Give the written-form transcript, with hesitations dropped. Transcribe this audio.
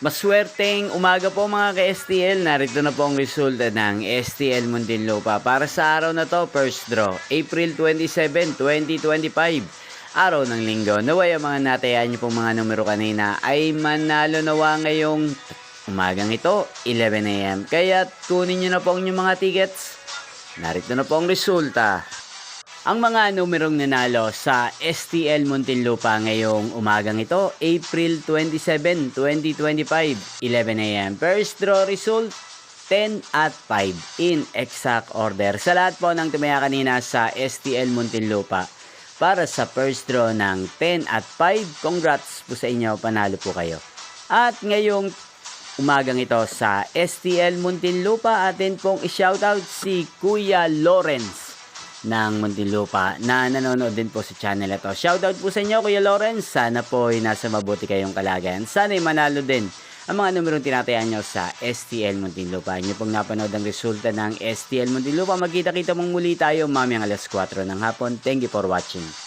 Maswerteng umaga po mga ka-STL. Narito na po ang resulta ng STL Muntinlupa. Para sa araw na to, first draw, April 27, 2025. Araw ng linggo. Naway ang mga natayaan niyo pong mga numero kanina ay manalo nawa ngayong umagang ito, 11 AM. Kaya kunin niyo na po ang inyong mga tickets. Narito na po ang resulta. Ang mga numerong nanalo sa STL Muntinlupa ngayong umagang ito, April 27, 2025, 11 AM. First draw result, 10 at 5 in exact order. Sa lahat po ng tumaya kanina sa STL Muntinlupa para sa first draw ng 10 at 5, congrats po sa inyo, panalo po kayo. At ngayong umagang ito sa STL Muntinlupa, atin pong i-shoutout si Kuya Lawrence ng Muntinlupa na nanonood din po sa channel ito. Shoutout po sa inyo, Kuya Lawrence. Sana po ay nasa mabuti kayong kalagayan. Sana ay manalo din ang mga numerong tinatayaan nyo sa STL Muntinlupa. Inyo pong napanood ang resulta ng STL Muntinlupa. Magkita-kita mong muli tayo mamayang alas 4 ng hapon. Thank you for watching.